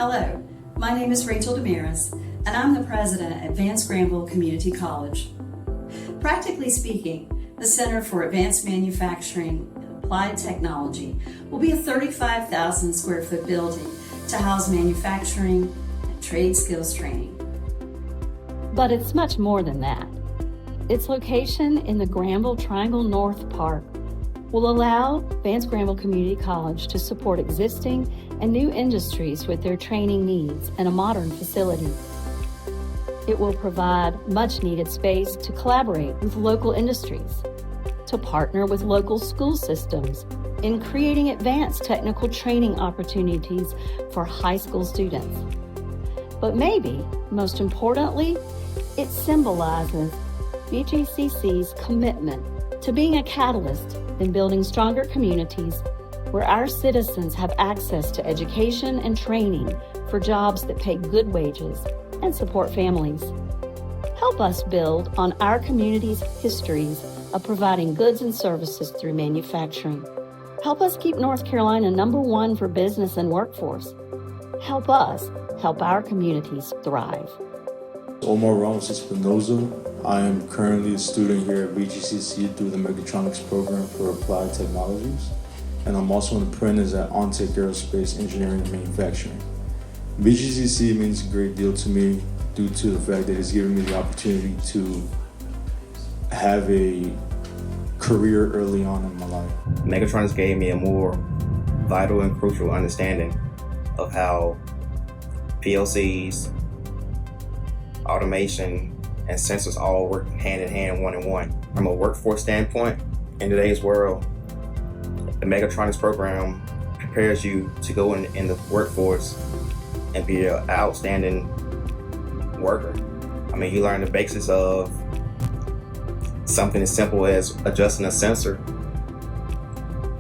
Hello, my name is Rachel Damaris, and I'm the president at Vance-Granville Community College. Practically speaking, the Center for Advanced Manufacturing and Applied Technology will be a 35,000 square foot building to house manufacturing and trade skills training. But it's much more than that. Its location in the Granville Triangle North Park will allow Vance-Granville Community College to support existing and new industries with their training needs in a modern facility. It will provide much-needed space to collaborate with local industries, to partner with local school systems in creating advanced technical training opportunities for high school students. But maybe, most importantly, it symbolizes VGCC's commitment to being a catalyst in building stronger communities where our citizens have access to education and training for jobs that pay good wages and support families. Help us build on our community's histories of providing goods and services through manufacturing. Help us keep North Carolina #1 for business and workforce. Help us help our communities thrive. Omar Ramos Espinoza. I am currently a student here at VGCC through the Mechatronics program for Applied Technologies, and I'm also an apprentice at OnTech Aerospace Engineering and Manufacturing. VGCC means a great deal to me due to the fact that it's given me the opportunity to have a career early on in my life. Mechatronics gave me a more vital and crucial understanding of how PLCs, automation, and sensors all work hand in hand, one in one. From a workforce standpoint, in today's world, the Mechatronics program prepares you to go in the workforce and be an outstanding worker. I mean, you learn the basics of something as simple as adjusting a sensor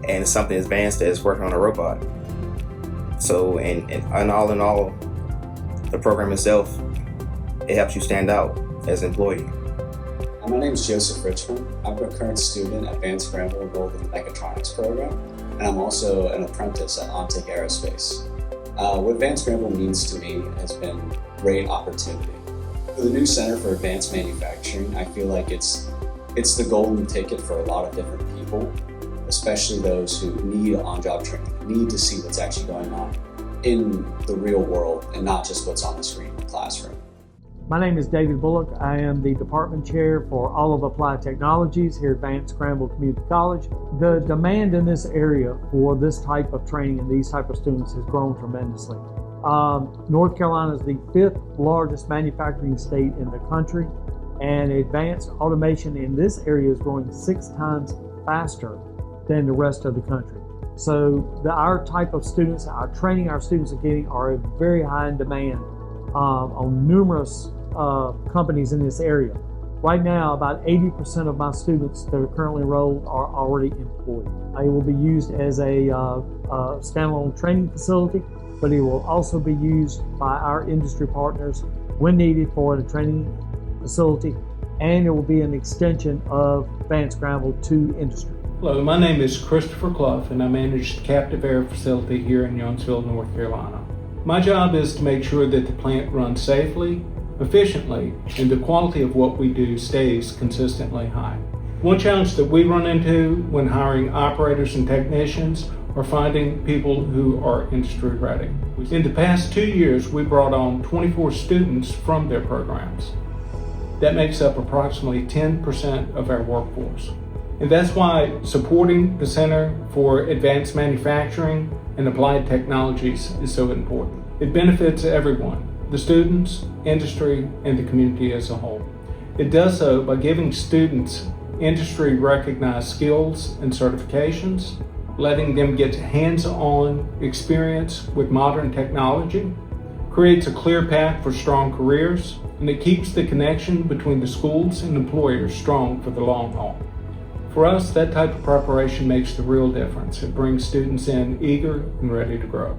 and something as advanced as working on a robot. So, and all in all, the program itself, it helps you stand out as an employee. My name is Joseph Richmond. I'm a current student at Vance-Granville enrolled in the Mechatronics program, and I'm also an apprentice at OnTech Aerospace. What Vance-Granville means to me has been great opportunity. For the new Center for Advanced Manufacturing, I feel like it's the golden ticket for a lot of different people, especially those who need on-job training, need to see what's actually going on in the real world and not just what's on the screen in the classroom. My name is David Bullock. I am the Department Chair for all of Applied Technologies here at Vance-Granville Community College. The demand in this area for this type of training and these type of students has grown tremendously. North Carolina is the 5th largest manufacturing state in the country, and advanced automation in this area is growing 6 times faster than the rest of the country. So our type of students, our training our students are getting are very high in demand on numerous companies in this area. Right now, about 80% of my students that are currently enrolled are already employed. It will be used as a standalone training facility, but it will also be used by our industry partners when needed for the training facility, and it will be an extension of Vance-Granville to industry. Hello, my name is Christopher Clough, and I manage the captive air facility here in Youngsville, North Carolina. My job is to make sure that the plant runs safely, efficiently, and the quality of what we do stays consistently high. One challenge that we run into when hiring operators and technicians are finding people who are industry ready. In the past 2 years, we brought on 24 students from their programs. That makes up approximately 10% of our workforce. And that's why supporting the Center for Advanced Manufacturing and Applied Technologies is so important. It benefits everyone, the students, industry, and the community as a whole. It does so by giving students industry-recognized skills and certifications, letting them get hands-on experience with modern technology, creates a clear path for strong careers, and it keeps the connection between the schools and employers strong for the long haul. For us, that type of preparation makes the real difference. It brings students in eager and ready to grow.